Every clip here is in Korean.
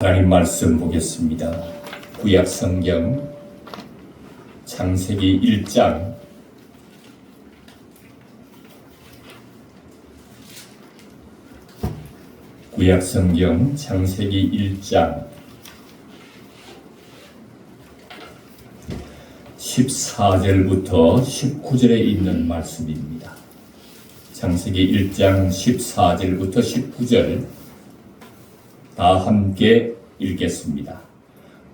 하나님 말씀 보겠습니다. 구약 성경 창세기 1장 구약 성경 창세기 1장 14절부터 19절에 있는 말씀입니다. 창세기 1장 14절부터 19절 다 함께 읽겠습니다.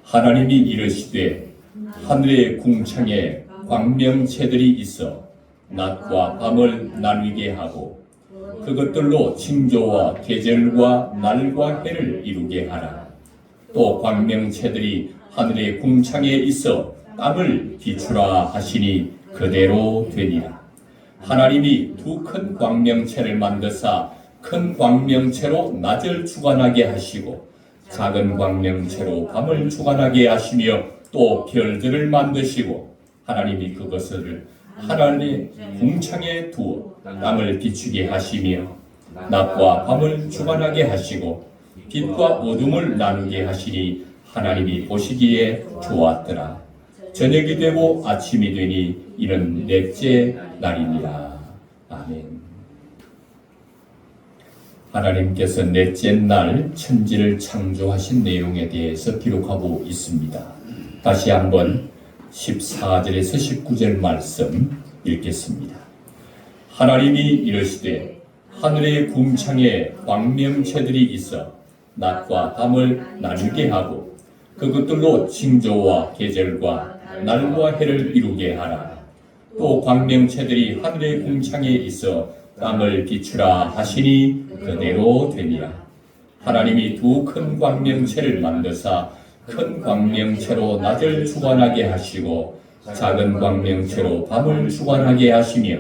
하나님이 이르시되 하늘의 궁창에 광명체들이 있어 낮과 밤을 나누게 하고 그것들로 징조와 계절과 날과 해를 이루게 하라. 또 광명체들이 하늘의 궁창에 있어 땅을 비추라 하시니 그대로 되니라. 하나님이 두 큰 광명체를 만드사 큰 광명체로 낮을 주관하게 하시고 작은 광명체로 밤을 주관하게 하시며 또 별들을 만드시고 하나님이 그것을 하늘의 궁창에 두어 땅을 비추게 하시며 낮과 밤을 주관하게 하시고 빛과 어둠을 나누게 하시니 하나님이 보시기에 좋았더라. 저녁이 되고 아침이 되니 이는 넷째 날이니라. 아멘. 하나님께서 넷째 날 천지를 창조하신 내용에 대해서 기록하고 있습니다. 다시 한번 14절에서 19절 말씀 읽겠습니다. 하나님이 이르시되 하늘의 궁창에 광명체들이 있어 낮과 밤을 나누게 하고 그것들로 징조와 계절과 날과 해를 이루게 하라. 또 광명체들이 하늘의 궁창에 있어 땅을 비추라 하시니 그대로 되니라. 하나님이 두 큰 광명체를 만드사 큰 광명체로 낮을 주관하게 하시고 작은 광명체로 밤을 주관하게 하시며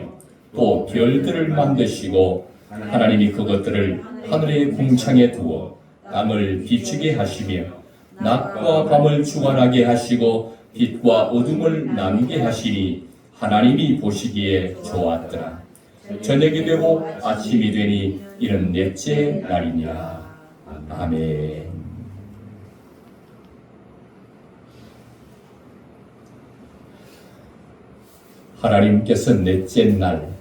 또 별들을 만드시고 하나님이 그것들을 하늘의 궁창에 두어 땅을 비추게 하시며 낮과 밤을 주관하게 하시고 빛과 어둠을 나누게 하시니 하나님이 보시기에 좋았더라. 저녁이 되고 아침이 되니 이는 넷째 날이니라. 아멘. 하나님께서 넷째 날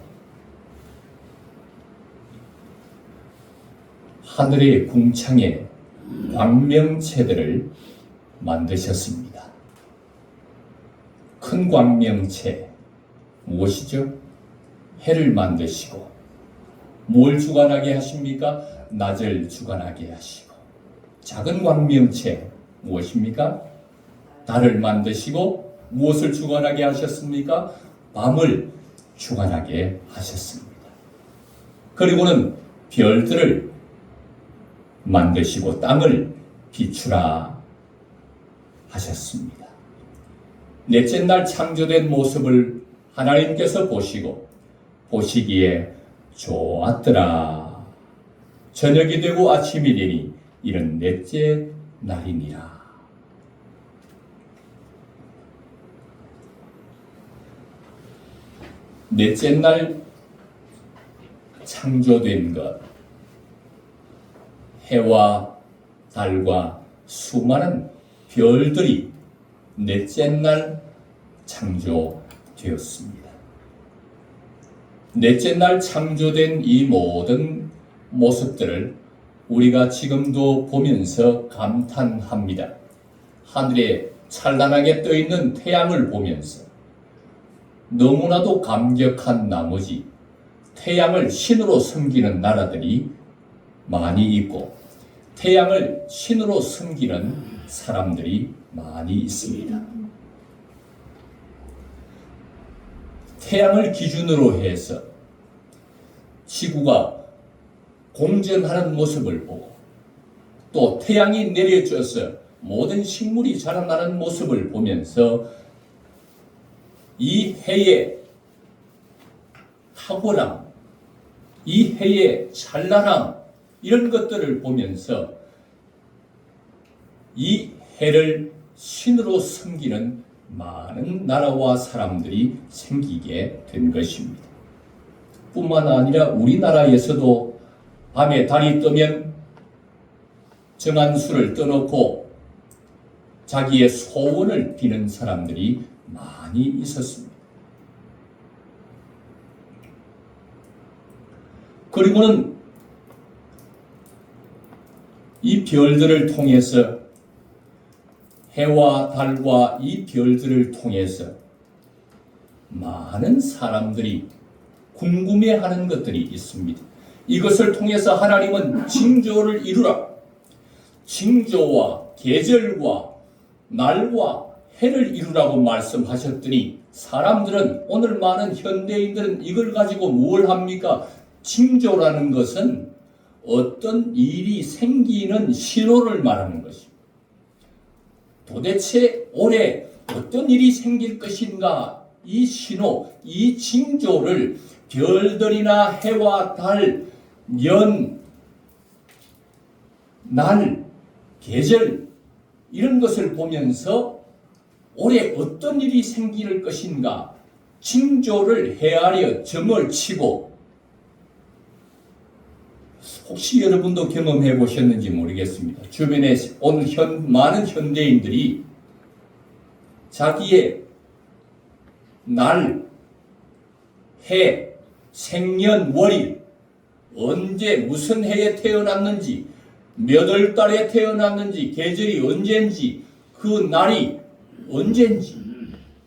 하늘의 궁창에 광명체들을 만드셨습니다. 큰 광명체 무엇이죠? 해를 만드시고 뭘 주관하게 하십니까? 낮을 주관하게 하시고 작은 광명체 무엇입니까? 달을 만드시고 무엇을 주관하게 하셨습니까? 밤을 주관하게 하셨습니다. 그리고는 별들을 만드시고 땅을 비추라 하셨습니다. 넷째 날 창조된 모습을 하나님께서 보시기에 좋았더라. 저녁이 되고 아침이 되니 이는 넷째 날이니라. 넷째 날 창조된 것, 해와 달과 수많은 별들이 넷째 날 창조되었습니다. 넷째 날 창조된 이 모든 모습들을 우리가 지금도 보면서 감탄합니다. 하늘에 찬란하게 떠있는 태양을 보면서 너무나도 감격한 나머지 태양을 신으로 섬기는 나라들이 많이 있고 태양을 신으로 섬기는 사람들이 많이 있습니다. 태양을 기준으로 해서 지구가 공전하는 모습을 보고 또 태양이 내려져서 모든 식물이 자라나는 모습을 보면서 이 해의 탁월함, 이 해의 찬란함 이런 것들을 보면서 이 해를 신으로 섬기는 많은 나라와 사람들이 생기게 된 것입니다. 뿐만 아니라 우리나라에서도 밤에 달이 뜨면 정한 수를 떠놓고 자기의 소원을 비는 사람들이 많이 있었습니다. 그리고는 이 별들을 통해서, 해와 달과 이 별들을 통해서 많은 사람들이 궁금해하는 것들이 있습니다. 이것을 통해서 하나님은 징조를 이루라, 징조와 계절과 날과 해를 이루라고 말씀하셨더니, 사람들은, 오늘 많은 현대인들은 이걸 가지고 뭘 합니까? 징조라는 것은 어떤 일이 생기는 신호를 말하는 것입니다. 도대체 올해 어떤 일이 생길 것인가, 이 신호, 이 징조를 별들이나 해와 달, 년, 날, 계절 이런 것을 보면서 올해 어떤 일이 생길 것인가 징조를 헤아려 점을 치고, 혹시 여러분도 경험해 보셨는지 모르겠습니다. 주변에 오늘 많은 현대인들이 자기의 날, 해, 생년월일, 언제 무슨 해에 태어났는지, 몇 월 달에 태어났는지, 계절이 언제인지, 그 날이 언제인지,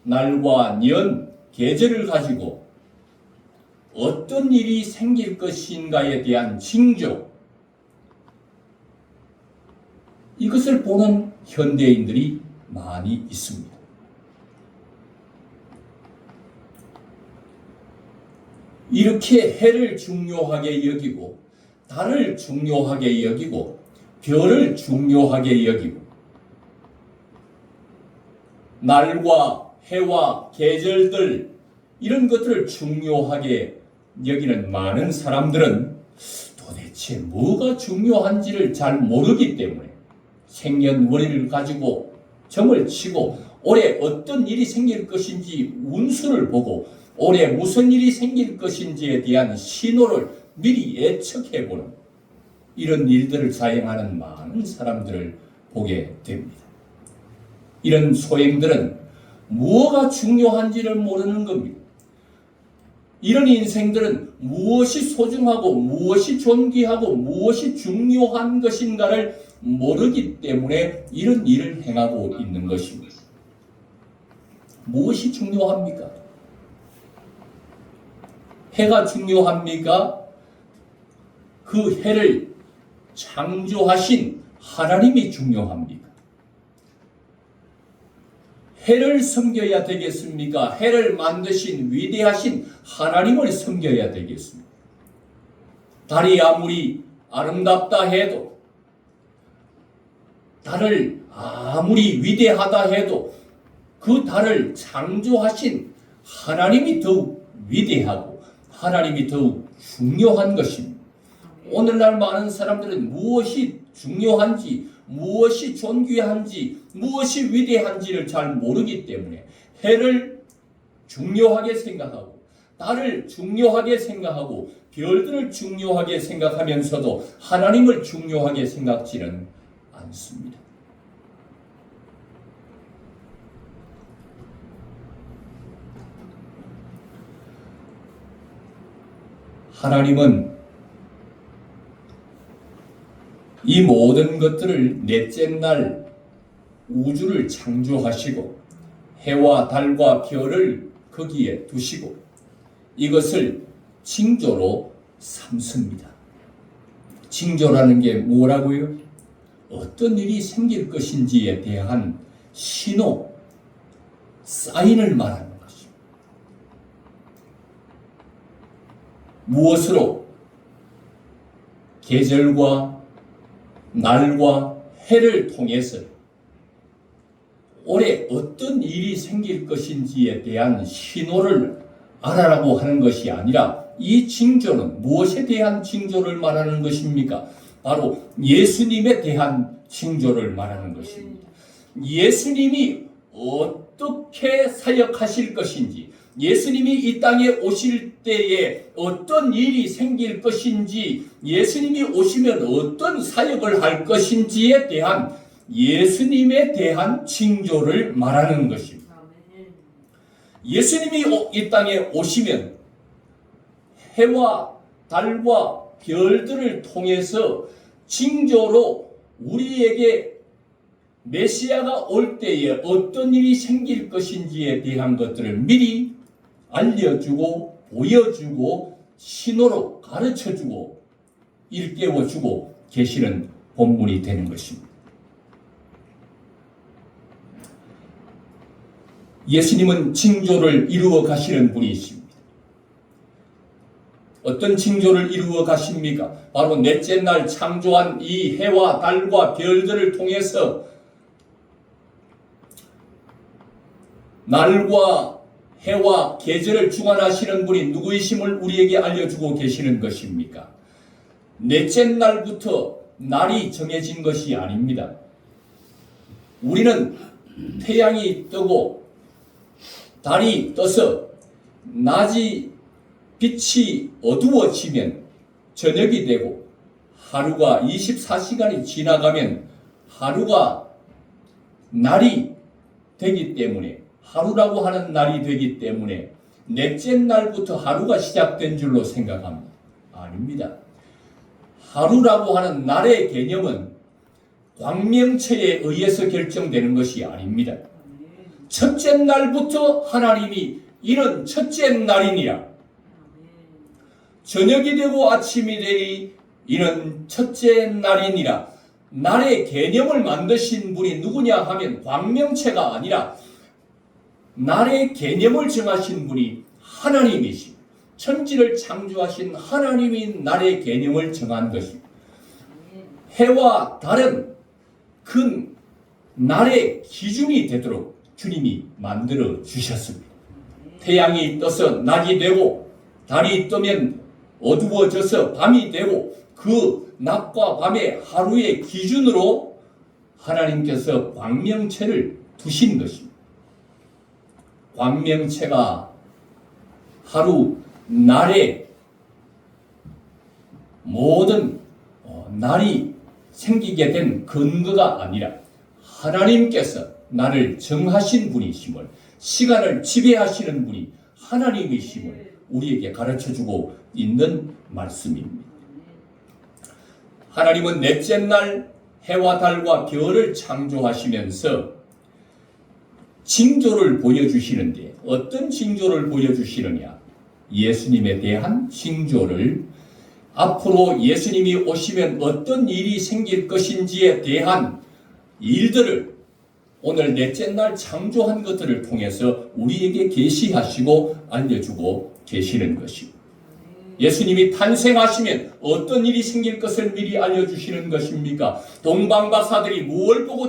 날과 년, 계절을 가지고 어떤 일이 생길 것인가에 대한 징조, 이것을 보는 현대인들이 많이 있습니다. 이렇게 해를 중요하게 여기고, 달을 중요하게 여기고, 별을 중요하게 여기고, 날과 해와 계절들 이런 것들을 중요하게 여기는 많은 사람들은 도대체 뭐가 중요한지를 잘 모르기 때문에 생년월일을 가지고 점을 치고 올해 어떤 일이 생길 것인지 운수를 보고 올해 무슨 일이 생길 것인지에 대한 신호를 미리 예측해보는 이런 일들을 사용하는 많은 사람들을 보게 됩니다. 이런 소행들은 무엇가 중요한지를 모르는 겁니다. 이런 인생들은 무엇이 소중하고 무엇이 존귀하고 무엇이 중요한 것인가를 모르기 때문에 이런 일을 행하고 있는 것입니다. 무엇이 중요합니까? 해가 중요합니까? 그 해를 창조하신 하나님이 중요합니까? 해를 섬겨야 되겠습니까? 해를 만드신 위대하신 하나님을 섬겨야 되겠습니까? 달이 아무리 아름답다 해도, 달을 아무리 위대하다 해도 그 달을 창조하신 하나님이 더욱 위대하고 하나님이 더욱 중요한 것입니다. 오늘날 많은 사람들은 무엇이 중요한지, 무엇이 존귀한지, 무엇이 위대한지를 잘 모르기 때문에 해를 중요하게 생각하고 달을 중요하게 생각하고 별들을 중요하게 생각하면서도 하나님을 중요하게 생각지는 않습니다. 하나님은 이 모든 것들을 넷째 날 우주를 창조하시고 해와 달과 별을 거기에 두시고 이것을 징조로 삼습니다. 징조라는 게 뭐라고요? 어떤 일이 생길 것인지에 대한 신호, 사인을 말하는 것입니다. 무엇으로? 계절과 날과 해를 통해서 올해 어떤 일이 생길 것인지에 대한 신호를 알아라고 하는 것이 아니라 이 징조는 무엇에 대한 징조를 말하는 것입니까? 바로 예수님에 대한 징조를 말하는 것입니다. 예수님이 어떻게 사역하실 것인지, 예수님이 이 땅에 오실 때에 어떤 일이 생길 것인지, 예수님이 오시면 어떤 사역을 할 것인지에 대한 예수님에 대한 징조를 말하는 것입니다. 예수님이 이 땅에 오시면 해와 달과 별들을 통해서 징조로 우리에게 메시아가 올 때에 어떤 일이 생길 것인지에 대한 것들을 미리 알려주고 보여주고 신호로 가르쳐주고 일깨워주고 계시는 본문이 되는 것입니다. 예수님은 징조를 이루어 가시는 분이십니다. 어떤 징조를 이루어 가십니까? 바로 넷째 날 창조한 이 해와 달과 별들을 통해서 날과 해와 계절을 주관하시는 분이 누구이심을 우리에게 알려주고 계시는 것입니까? 넷째 날부터 날이 정해진 것이 아닙니다. 우리는 태양이 뜨고 달이 떠서 낮이 빛이 어두워지면 저녁이 되고 하루가 24시간이 지나가면 하루가 날이 되기 때문에 하루라고 하는 날이 되기 때문에 넷째 날부터 하루가 시작된 줄로 생각합니다. 아닙니다. 하루라고 하는 날의 개념은 광명체에 의해서 결정되는 것이 아닙니다. 첫째 날부터 하나님이 이런 첫째 날이니라. 저녁이 되고 아침이 되니 이는 첫째 날이니라. 날의 개념을 만드신 분이 누구냐 하면 광명체가 아니라 날의 개념을 정하신 분이 하나님이십니다. 천지를 창조하신 하나님이 날의 개념을 정한 것입니다. 해와 달은 그 날의 기준이 되도록 주님이 만들어 주셨습니다. 태양이 떠서 낮이 되고 달이 뜨면 어두워져서 밤이 되고 그 낮과 밤의 하루의 기준으로 하나님께서 광명체를 두신 것입니다. 광명체가 하루 날에 모든 날이 생기게 된 근거가 아니라 하나님께서 나를 정하신 분이심을, 시간을 지배하시는 분이 하나님이심을 우리에게 가르쳐주고 있는 말씀입니다. 하나님은 넷째 날 해와 달과 별을 창조하시면서 징조를 보여주시는데 어떤 징조를 보여주시느냐? 예수님에 대한 징조를, 앞으로 예수님이 오시면 어떤 일이 생길 것인지에 대한 일들을 오늘 넷째 날 창조한 것들을 통해서 우리에게 계시하시고 알려주고 계시는 것입니다. 예수님이 탄생하시면 어떤 일이 생길 것을 미리 알려주시는 것입니까? 동방박사들이 무엇을 보고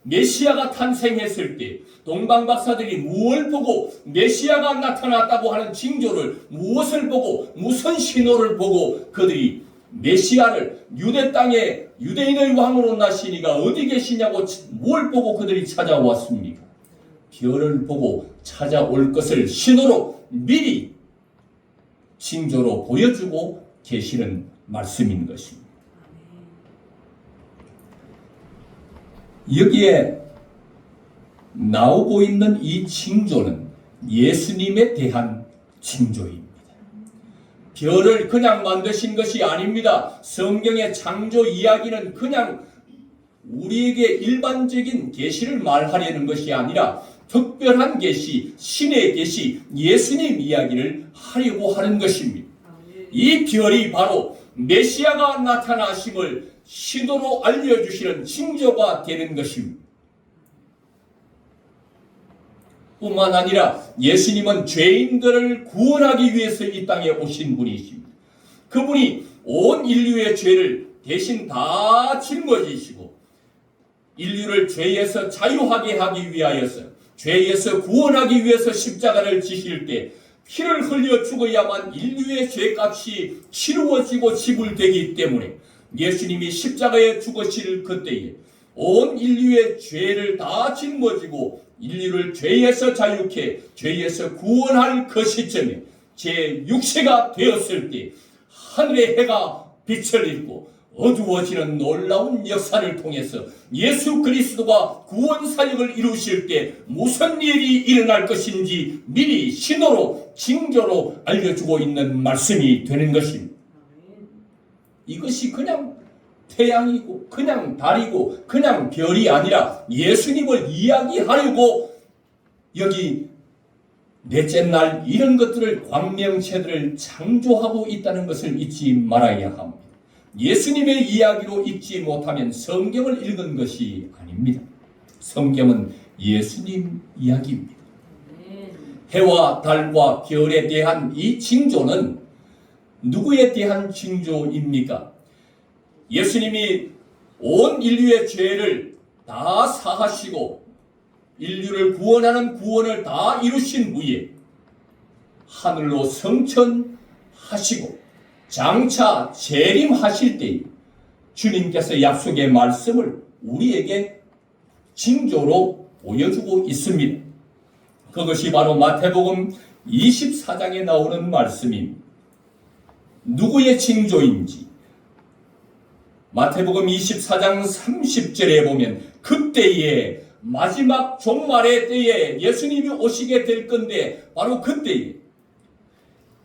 메시아가 탄생했을 때 동방박사들이 무엇을 보고 메시아가 나타났다고 하는 징조를, 무엇을 보고 무슨 신호를 보고 그들이 메시아를 유대 땅에 유대인의 왕으로 나시니가 어디 계시냐고 뭘 보고 그들이 찾아왔습니까? 별을 보고 찾아올 것을 신호로 미리 징조로 보여주고 계시는 말씀인 것입니다. 여기에 나오고 있는 이 징조는 예수님에 대한 징조입니다. 별을 그냥 만드신 것이 아닙니다. 성경의 창조 이야기는 그냥 우리에게 일반적인 계시를 말하려는 것이 아니라 특별한 계시, 신의 계시, 예수님 이야기를 하려고 하는 것입니다. 이 별이 바로 메시아가 나타나심을 신호로 알려주시는 징조가 되는 것입니다. 뿐만 아니라 예수님은 죄인들을 구원하기 위해서 이 땅에 오신 분이십니다. 그분이 온 인류의 죄를 대신 다 짊어지시고 인류를 죄에서 자유하게 하기 위하여서, 죄에서 구원하기 위해서 십자가를 지실 때 피를 흘려 죽어야만 인류의 죄값이 치루어지고 지불되기 때문에 예수님이 십자가에 죽으실 그때에 온 인류의 죄를 다 짊어지고 인류를 죄에서 자유케 죄에서 구원할 그 시점에 제6세가 되었을 때 하늘의 해가 빛을 잃고 어두워지는 놀라운 역사를 통해서 예수 그리스도가 구원 사역을 이루실 때 무슨 일이 일어날 것인지 미리 신호로 징조로 알려주고 있는 말씀이 되는 것입니다. 이것이 그냥 태양이고 그냥 달이고 그냥 별이 아니라 예수님을 이야기하려고 여기 넷째 날 이런 것들을 광명체들을 창조하고 있다는 것을 잊지 말아야 합니다. 예수님의 이야기로 읽지 못하면 성경을 읽은 것이 아닙니다. 성경은 예수님 이야기입니다. 해와 달과 별에 대한 이 징조는 누구에 대한 징조입니까? 예수님이 온 인류의 죄를 다 사하시고 인류를 구원하는 구원을 다 이루신 후에 하늘로 승천하시고 장차 재림하실 때 주님께서 약속의 말씀을 우리에게 징조로 보여주고 있습니다. 그것이 바로 마태복음 24장에 나오는 말씀입니다. 누구의 징조인지 마태복음 24장 30절에 보면 그때에 마지막 종말의 때에 예수님이 오시게 될 건데 바로 그때에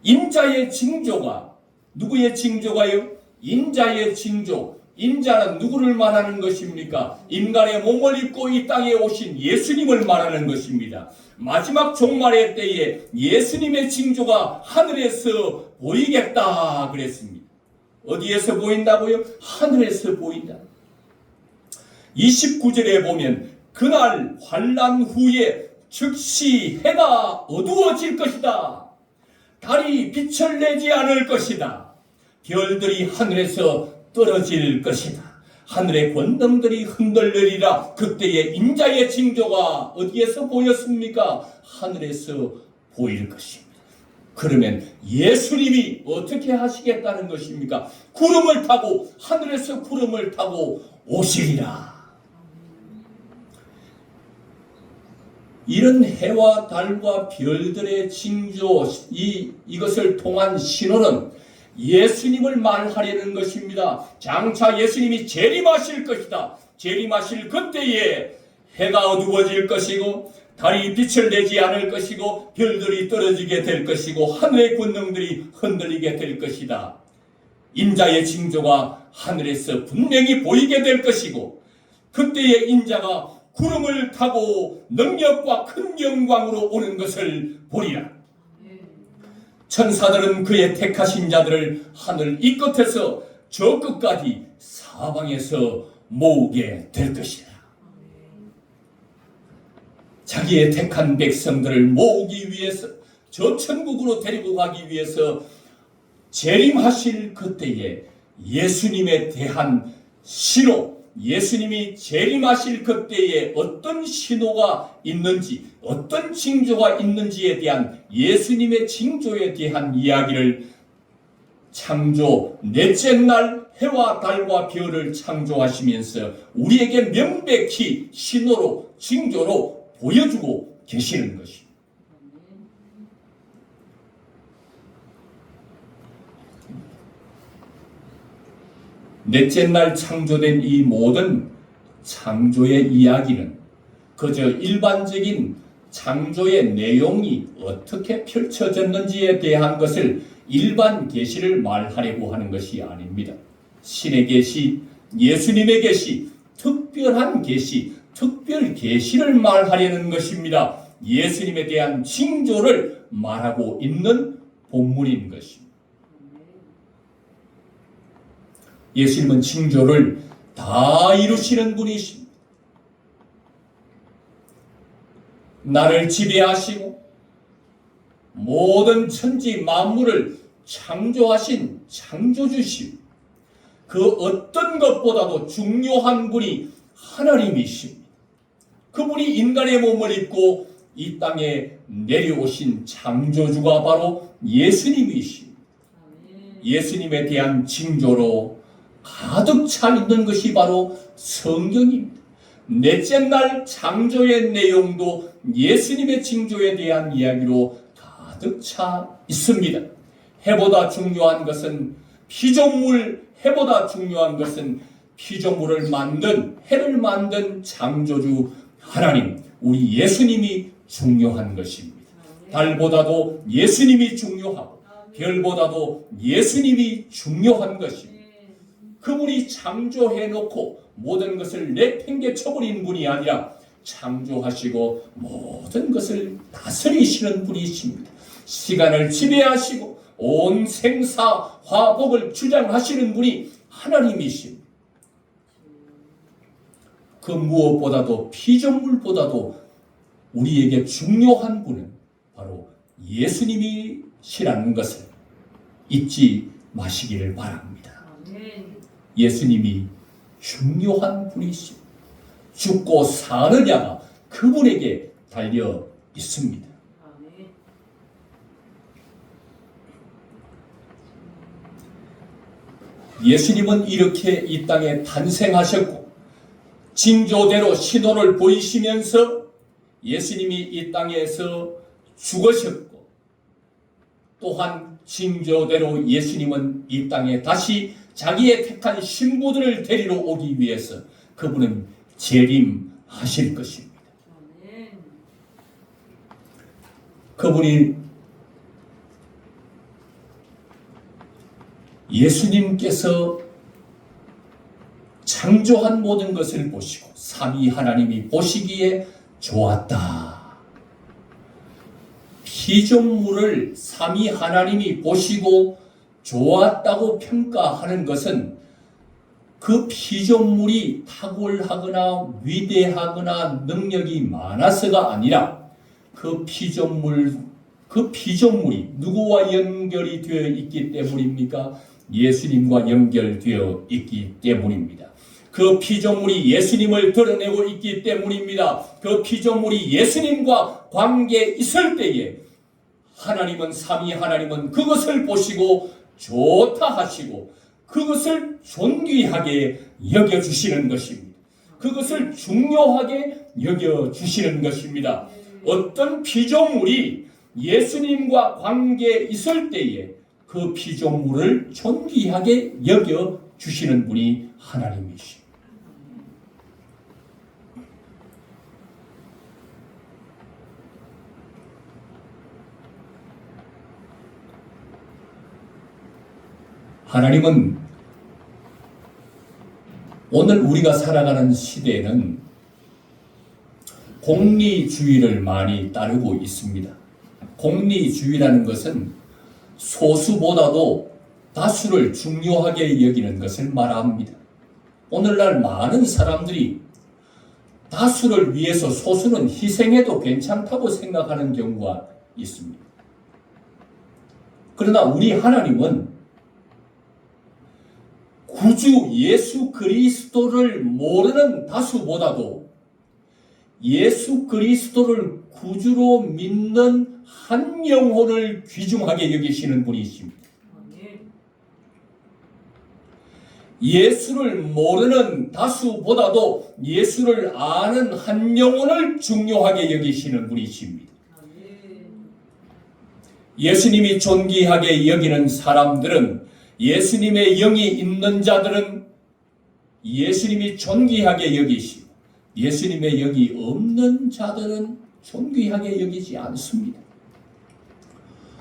인자의 징조가 누구의 징조가요? 인자의 징조. 인자는 누구를 말하는 것입니까? 인간의 몸을 입고 이 땅에 오신 예수님을 말하는 것입니다. 마지막 종말의 때에 예수님의 징조가 하늘에서 보이겠다 그랬습니다. 어디에서 보인다고요? 하늘에서 보인다. 29절에 보면 그날 환난 후에 즉시 해가 어두워질 것이다. 달이 빛을 내지 않을 것이다. 별들이 하늘에서 떨어질 것이다. 하늘의 권능들이 흔들리리라. 그때의 인자의 징조가 어디에서 보였습니까? 하늘에서 보일 것입니다. 그러면 예수님이 어떻게 하시겠다는 것입니까? 구름을 타고 하늘에서 구름을 타고 오시리라. 이런 해와 달과 별들의 징조 이것을 통한 신호는 예수님을 말하려는 것입니다. 장차 예수님이 재림하실 것이다. 재림하실 그때에 해가 어두워질 것이고 달이 빛을 내지 않을 것이고 별들이 떨어지게 될 것이고 하늘의 권능들이 흔들리게 될 것이다. 인자의 징조가 하늘에서 분명히 보이게 될 것이고 그때의 인자가 구름을 타고 능력과 큰 영광으로 오는 것을 보리라. 천사들은 그의 택하신 자들을 하늘 이 끝에서 저 끝까지 사방에서 모으게 될 것이다. 자기의 택한 백성들을 모으기 위해서 저 천국으로 데리고 가기 위해서 재림하실 그때에 예수님에 대한 신호, 예수님이 재림하실 그때에 어떤 신호가 있는지 어떤 징조가 있는지에 대한 예수님의 징조에 대한 이야기를 창조 넷째 날 해와 달과 별을 창조하시면서 우리에게 명백히 신호로 징조로 보여주고 계시는 것입니다. 넷째 날 창조된 이 모든 창조의 이야기는 그저 일반적인 창조의 내용이 어떻게 펼쳐졌는지에 대한 것을 일반 계시를 말하려고 하는 것이 아닙니다. 신의 계시, 예수님의 계시, 특별한 계시, 특별 계시를 말하려는 것입니다. 예수님에 대한 징조를 말하고 있는 본문인 것입니다. 예수님은 징조를 다 이루시는 분이십니다. 나를 지배하시고 모든 천지 만물을 창조하신 창조주시오. 그 어떤 것보다도 중요한 분이 하나님이십니다. 그분이 인간의 몸을 입고 이 땅에 내려오신 창조주가 바로 예수님이십니다. 예수님에 대한 징조로 가득 차 있는 것이 바로 성경입니다. 넷째 날 창조의 내용도 예수님의 징조에 대한 이야기로 가득 차 있습니다. 해보다 중요한 것은 피조물, 해보다 중요한 것은 피조물을 만든, 해를 만든 창조주 하나님, 우리 예수님이 중요한 것입니다. 달보다도 예수님이 중요하고 별보다도 예수님이 중요한 것입니다. 그분이 창조해놓고 모든 것을 내팽개쳐버린 분이 아니라 창조하시고 모든 것을 다스리시는 분이십니다. 시간을 지배하시고 온 생사 화복을 주장하시는 분이 하나님이십니다. 그 무엇보다도 피조물보다도 우리에게 중요한 분은 바로 예수님이시라는 것을 잊지 마시기를 바랍니다. 예수님이 중요한 분이십니다. 죽고 사느냐가 그분에게 달려 있습니다. 예수님은 이렇게 이 땅에 탄생하셨고 징조대로 신호를 보이시면서 예수님이 이 땅에서 죽으셨고 또한 징조대로 예수님은 이 땅에 다시 자기의 택한 신부들을 데리러 오기 위해서 그분은 재림하실 것입니다. 그분이 예수님께서 창조한 모든 것을 보시고 삼위 하나님이 보시기에 좋았다. 피조물을 삼위 하나님이 보시고 좋았다고 평가하는 것은 그 피조물이 탁월하거나 위대하거나 능력이 많아서가 아니라 그 피조물이 누구와 연결이 되어 있기 때문입니까? 예수님과 연결되어 있기 때문입니다. 그 피조물이 예수님을 드러내고 있기 때문입니다. 그 피조물이 예수님과 관계에 있을 때에 하나님은 삼위 하나님은 그것을 보시고 좋다 하시고 그것을 존귀하게 여겨주시는 것입니다. 그것을 중요하게 여겨주시는 것입니다. 어떤 피조물이 예수님과 관계에 있을 때에 그 피조물을 존귀하게 여겨주시는 분이 하나님이십니다. 하나님은 오늘 우리가 살아가는 시대에는 공리주의를 많이 따르고 있습니다. 공리주의라는 것은 소수보다도 다수를 중요하게 여기는 것을 말합니다. 오늘날 많은 사람들이 다수를 위해서 소수는 희생해도 괜찮다고 생각하는 경우가 있습니다. 그러나 우리 하나님은 구주 예수 그리스도를 모르는 다수보다도 예수 그리스도를 구주로 믿는 한 영혼을 귀중하게 여기시는 분이십니다. 예수를 모르는 다수보다도 예수를 아는 한 영혼을 중요하게 여기시는 분이십니다. 예수님이 존귀하게 여기는 사람들은 예수님의 영이 있는 자들은 예수님이 존귀하게 여기시고 예수님의 영이 없는 자들은 존귀하게 여기지 않습니다.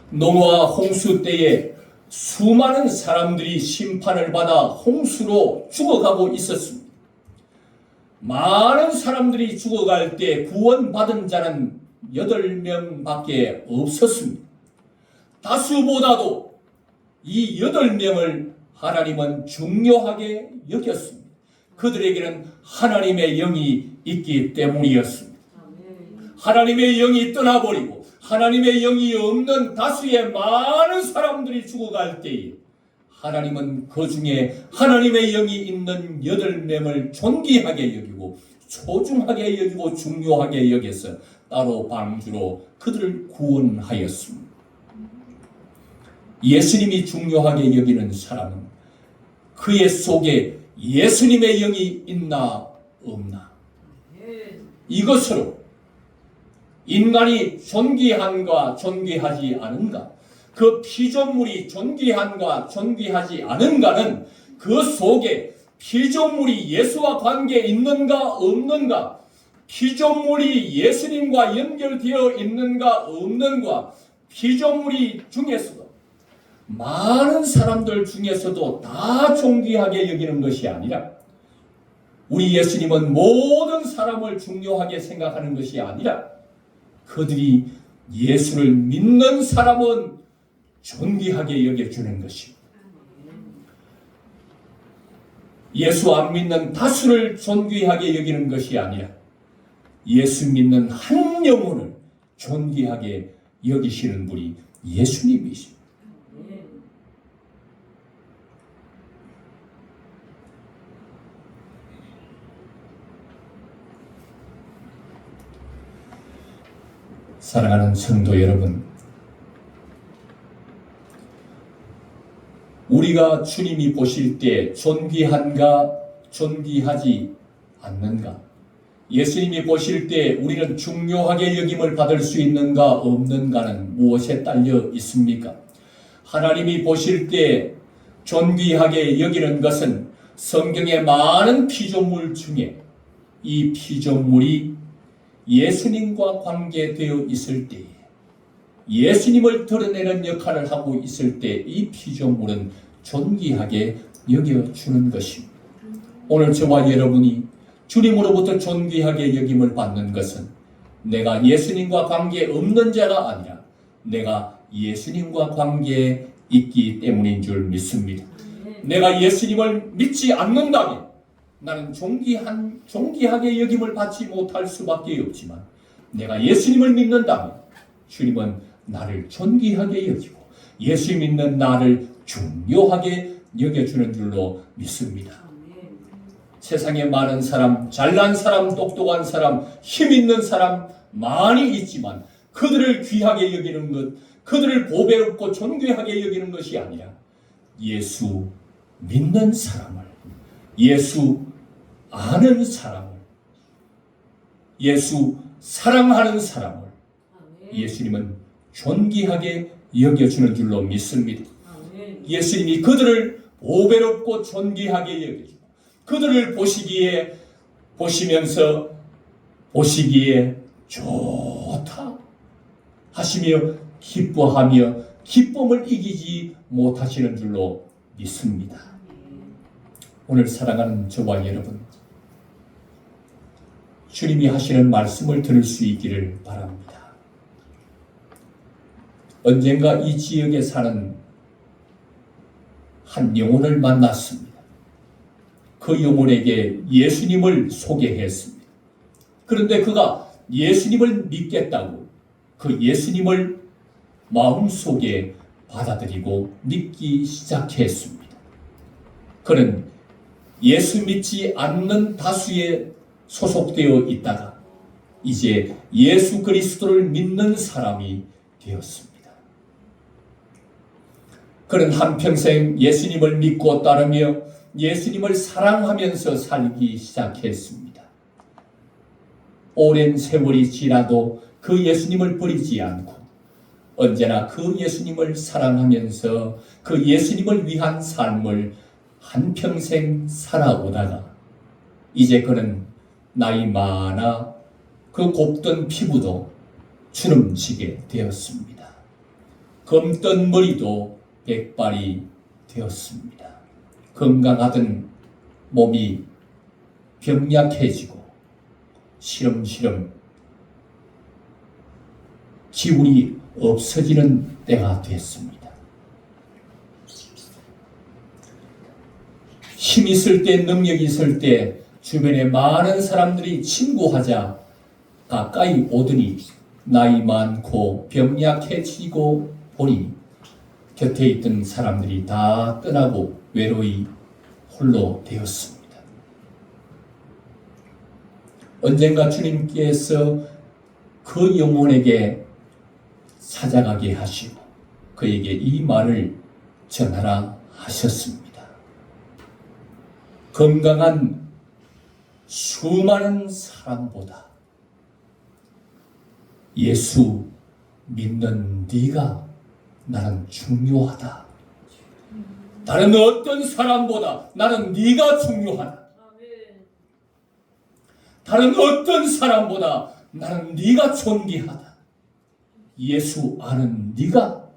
노아와 홍수 때에 수많은 사람들이 심판을 받아 홍수로 죽어가고 있었습니다. 많은 사람들이 죽어갈 때 구원받은 자는 8명밖에 없었습니다. 다수보다도 이 8명을 하나님은 중요하게 여겼습니다. 그들에게는 하나님의 영이 있기 때문이었습니다. 하나님의 영이 떠나버리고 하나님의 영이 없는 다수의 많은 사람들이 죽어갈 때에 하나님은 그 중에 하나님의 영이 있는 8명을 존귀하게 여기고 소중하게 여기고 중요하게 여겨서 따로 방주로 그들을 구원하였습니다. 예수님이 중요하게 여기는 사람은 그의 속에 예수님의 영이 있나 없나 이것으로 인간이 존귀한가 존귀하지 않은가, 그 피조물이 존귀한가 존귀하지 않은가는 그 속에 피조물이 예수와 관계 있는가 없는가, 피조물이 예수님과 연결되어 있는가 없는가, 피조물이 중에서도 많은 사람들 중에서도 다 존귀하게 여기는 것이 아니라, 우리 예수님은 모든 사람을 중요하게 생각하는 것이 아니라 그들이 예수를 믿는 사람은 존귀하게 여겨주는 것입니다. 예수 안 믿는 다수를 존귀하게 여기는 것이 아니라 예수 믿는 한 영혼을 존귀하게 여기시는 분이 예수님이십니다. 사랑하는 성도 여러분, 우리가 주님이 보실 때 존귀한가 존귀하지 않는가, 예수님이 보실 때 우리는 중요하게 여김을 받을 수 있는가 없는가는 무엇에 딸려 있습니까? 하나님이 보실 때 존귀하게 여기는 것은 성경의 많은 피조물 중에 이 피조물이 예수님과 관계되어 있을 때에, 예수님을 드러내는 역할을 하고 있을 때 이 피조물은 존귀하게 여겨주는 것입니다. 오늘 저와 여러분이 주님으로부터 존귀하게 여김을 받는 것은 내가 예수님과 관계 없는 자가 아니라 내가 예수님과 관계에 있기 때문인 줄 믿습니다. 내가 예수님을 믿지 않는다면 나는 존귀하게 여김을 받지 못할 수밖에 없지만, 내가 예수님을 믿는다면 주님은 나를 존귀하게 여기고 예수 믿는 나를 중요하게 여겨주는 줄로 믿습니다. 세상에 많은 사람, 잘난 사람, 똑똑한 사람, 힘 있는 사람 많이 있지만 그들을 귀하게 여기는 것, 그들을 보배롭고 존귀하게 여기는 것이 아니라 예수 믿는 사람을, 예수 아는 사람을, 예수 사랑하는 사람을 예수님은 존귀하게 여겨주는 줄로 믿습니다. 예수님이 그들을 보배롭고 존귀하게 여겨주고 그들을 보시면서 보시기에 좋다 하시며 기뻐하며 기쁨을 이기지 못하시는 줄로 믿습니다. 오늘 사랑하는 저와 여러분, 주님이 하시는 말씀을 들을 수 있기를 바랍니다. 언젠가 이 지역에 사는 한 영혼을 만났습니다. 그 영혼에게 예수님을 소개했습니다. 그런데 그가 예수님을 믿겠다고 그 예수님을 마음속에 받아들이고 믿기 시작했습니다. 그는 예수 믿지 않는 다수에 소속되어 있다가 이제 예수 그리스도를 믿는 사람이 되었습니다. 그는 한평생 예수님을 믿고 따르며 예수님을 사랑하면서 살기 시작했습니다. 오랜 세월이 지나도 그 예수님을 버리지 않고 언제나 그 예수님을 사랑하면서 그 예수님을 위한 삶을 한평생 살아오다가 이제 그는 나이 많아 그 곱던 피부도 주름지게 되었습니다. 검던 머리도 백발이 되었습니다. 건강하던 몸이 병약해지고 시름시름 기운이 없어지는 때가 됐습니다. 힘 있을 때, 능력 있을 때 주변에 많은 사람들이 친구하자 가까이 오더니 나이 많고 병약해지고 보니 곁에 있던 사람들이 다 떠나고 외로이 홀로 되었습니다. 언젠가 주님께서 그 영혼에게 찾아가게 하시고 그에게 이 말을 전하라 하셨습니다. 건강한 수많은 사람보다 예수 믿는 네가 나는 중요하다. 다른 어떤 사람보다 나는 네가 중요하다. 다른 어떤 사람보다 나는 네가 존귀하다. 예수 아는 네가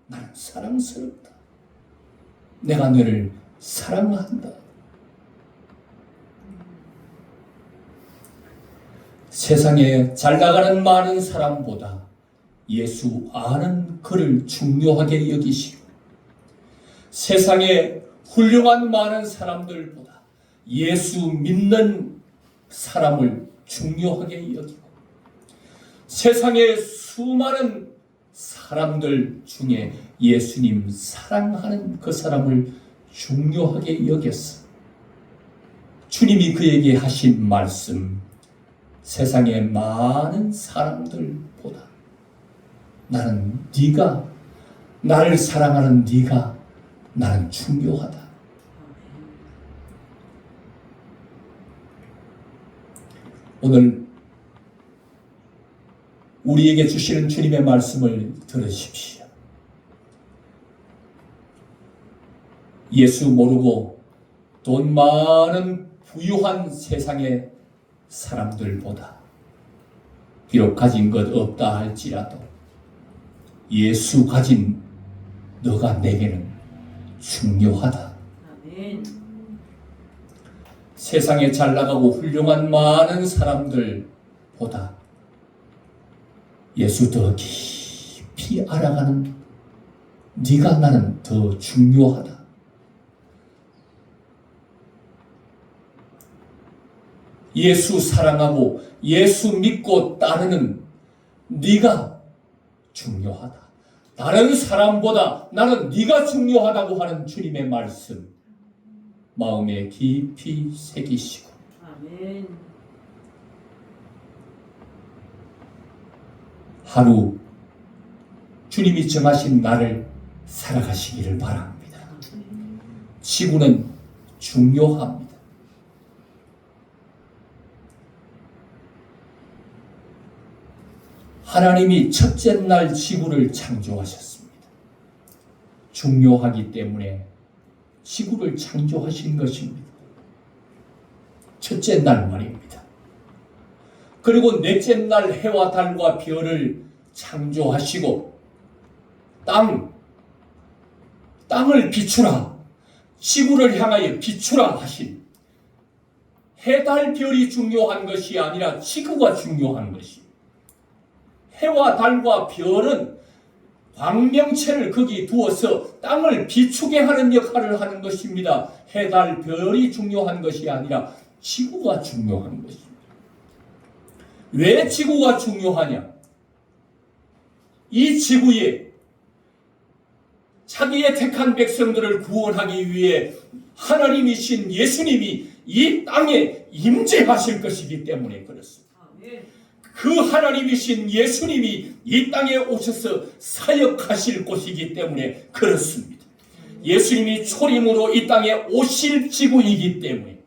나는 사랑스럽다. 내가 너를 사랑한다. 세상에 잘 나가는 많은 사람보다 예수 아는 그를 중요하게 여기시고, 세상에 훌륭한 많은 사람들보다 예수 믿는 사람을 중요하게 여기고, 세상의 수많은 사람들 중에 예수님 사랑하는 그 사람을 중요하게 여겼어. 주님이 그에게 하신 말씀, 세상의 많은 사람들보다 나는 네가, 나를 사랑하는 네가 나는 중요하다. 오늘 우리에게 주시는 주님의 말씀을 들으십시오. 예수 모르고 돈 많은 부유한 세상의 사람들보다 비록 가진 것 없다 할지라도 예수 가진 너가 내게는 중요하다. 아멘. 세상에 잘 나가고 훌륭한 많은 사람들보다 예수 더 깊이 알아가는 네가 나는 더 중요하다. 예수 사랑하고 예수 믿고 따르는 네가 중요하다. 다른 사람보다 나는 네가 중요하다고 하는 주님의 말씀 마음에 깊이 새기시고, 아멘. 하루 주님이 정하신 날을 살아가시기를 바랍니다. 지구는 중요합니다. 하나님이 첫째 날 지구를 창조하셨습니다. 중요하기 때문에 지구를 창조하신 것입니다. 첫째 날 말입니다. 그리고 넷째 날 해와 달과 별을 창조하시고 땅을 비추라, 지구를 향하여 비추라 하신, 해, 달, 별이 중요한 것이 아니라 지구가 중요한 것입니다. 해와 달과 별은 광명체를 거기 두어서 땅을 비추게 하는 역할을 하는 것입니다. 해, 달, 별이 중요한 것이 아니라 지구가 중요한 것입니다. 왜 지구가 중요하냐? 이 지구에 자기의 택한 백성들을 구원하기 위해 하나님이신 예수님이 이 땅에 임재하실 것이기 때문에 그렇습니다. 그 하나님이신 예수님이 이 땅에 오셔서 사역하실 곳이기 때문에 그렇습니다. 예수님이 초림으로 이 땅에 오실 지구이기 때문에,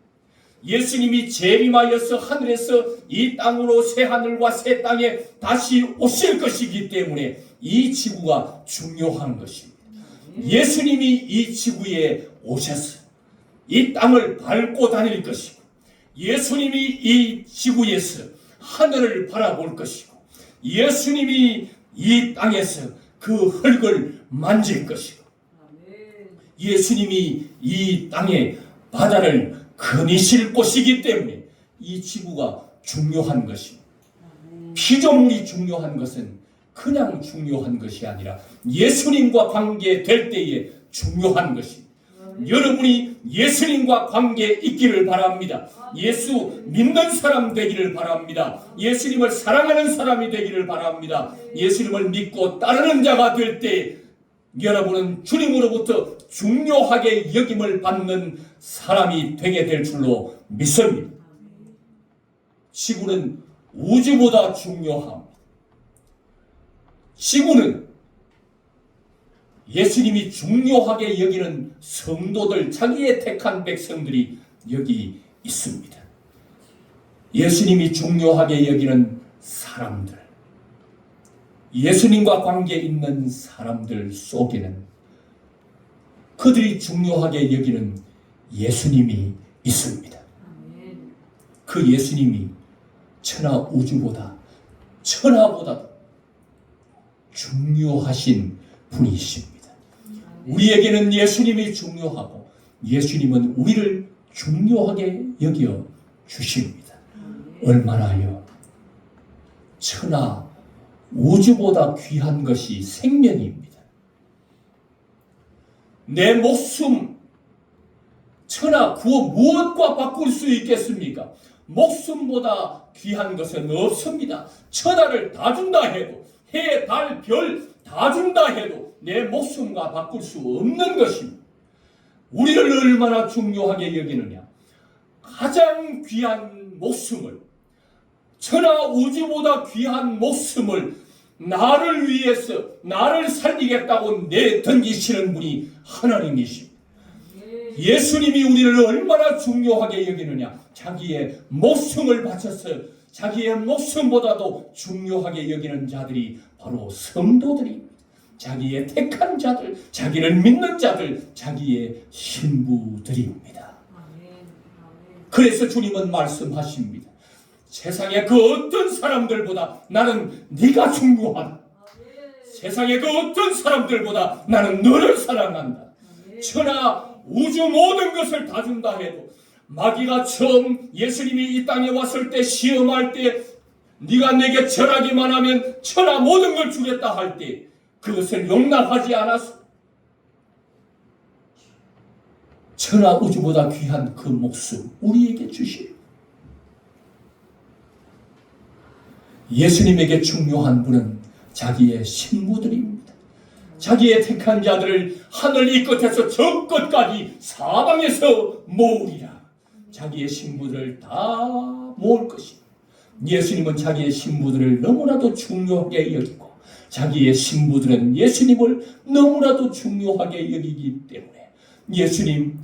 예수님이 재림하여서 하늘에서 이 땅으로 새 하늘과 새 땅에 다시 오실 것이기 때문에 이 지구가 중요한 것입니다. 예수님이 이 지구에 오셔서 이 땅을 밟고 다닐 것이고, 예수님이 이 지구에서 하늘을 바라볼 것이고, 예수님이 이 땅에서 그 흙을 만질 것이고, 예수님이 이 땅에 바다를 거니실 곳이기 때문에 이 지구가 중요한 것입니다. 피조물이 중요한 것은 그냥 중요한 것이 아니라 예수님과 관계될 때에 중요한 것입니다. 여러분이 예수님과 관계 있기를 바랍니다. 예수 믿는 사람 되기를 바랍니다. 예수님을 사랑하는 사람이 되기를 바랍니다. 예수님을 믿고 따르는 자가 될 때 여러분은 주님으로부터 중요하게 여김을 받는 사람이 되게 될 줄로 믿습니다. 지구는 우주보다 중요합니다. 지구는 예수님이 중요하게 여기는 성도들, 자기의 택한 백성들이 여기 있습니다. 예수님이 중요하게 여기는 사람들, 예수님과 관계 있는 사람들 속에는 그들이 중요하게 여기는 예수님이 있습니다. 그 예수님이 천하 우주보다 천하보다 중요하신 분이십니다. 우리에게는 예수님이 중요하고 예수님은 우리를 중요하게 여겨 주십니다. 얼마나요? 천하 우주보다 귀한 것이 생명입니다. 내 목숨 천하 그 무엇과 바꿀 수 있겠습니까? 목숨보다 귀한 것은 없습니다. 천하를 다 준다 해도 해, 달, 별 다 준다 해도 내 목숨과 바꿀 수 없는 것입니다. 우리를 얼마나 중요하게 여기느냐. 가장 귀한 목숨을 천하 우주보다 귀한 목숨을 나를 위해서 나를 살리겠다고 내던지시는 분이 하나님이십니다. 예수님이 우리를 얼마나 중요하게 여기느냐. 자기의 목숨을 바쳐서 자기의 목숨보다도 중요하게 여기는 자들이 바로 성도들입니다. 자기의 택한 자들, 자기를 믿는 자들, 자기의 신부들입니다. 그래서 주님은 말씀하십니다. 세상의 그 어떤 사람들보다 나는 네가 중요하다. 세상의 그 어떤 사람들보다 나는 너를 사랑한다. 천하 우주 모든 것을 다 준다 해도 마귀가 처음 예수님이 이 땅에 왔을 때 시험할 때 네가 내게 절하기만 하면 천하 모든 걸 주겠다 할 때 그것을 용납하지 않았어. 천하 우주보다 귀한 그 목숨 우리에게 주시오. 예수님에게 중요한 분은 자기의 신부들입니다. 자기의 택한 자들을 하늘 이 끝에서 저 끝까지 사방에서 모으리라. 자기의 신부들을 다 모을 것입니다. 예수님은 자기의 신부들을 너무나도 중요하게 여기고 자기의 신부들은 예수님을 너무나도 중요하게 여기기 때문에 예수님,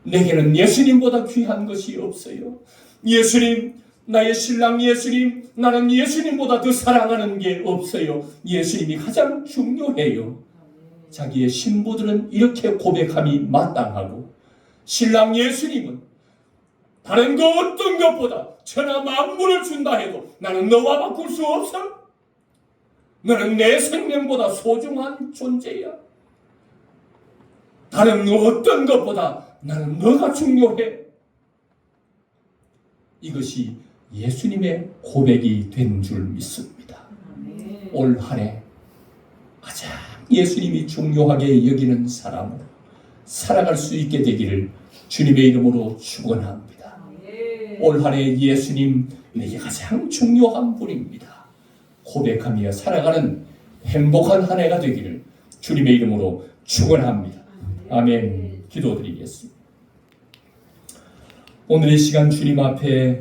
내게는 예수님보다 귀한 것이 없어요. 예수님, 나의 신랑 예수님, 나는 예수님보다 더 사랑하는 게 없어요. 예수님이 가장 중요해요. 자기의 신부들은 이렇게 고백함이 마땅하고 신랑 예수님은 다른 그 어떤 것보다 천하 만물을 준다 해도 나는 너와 바꿀 수 없어. 너는 내 생명보다 소중한 존재야. 다른 어떤 것보다 나는 너가 중요해. 이것이 예수님의 고백이 된 줄 믿습니다. 올 한 해 가장 예수님이 중요하게 여기는 사람으로 살아갈 수 있게 되기를 주님의 이름으로 축원합니다. 올 한 해 예수님 내게 가장 중요한 분입니다. 고백하며 살아가는 행복한 한 해가 되기를 주님의 이름으로 축원합니다. 아멘. 기도드리겠습니다. 오늘의 시간 주님 앞에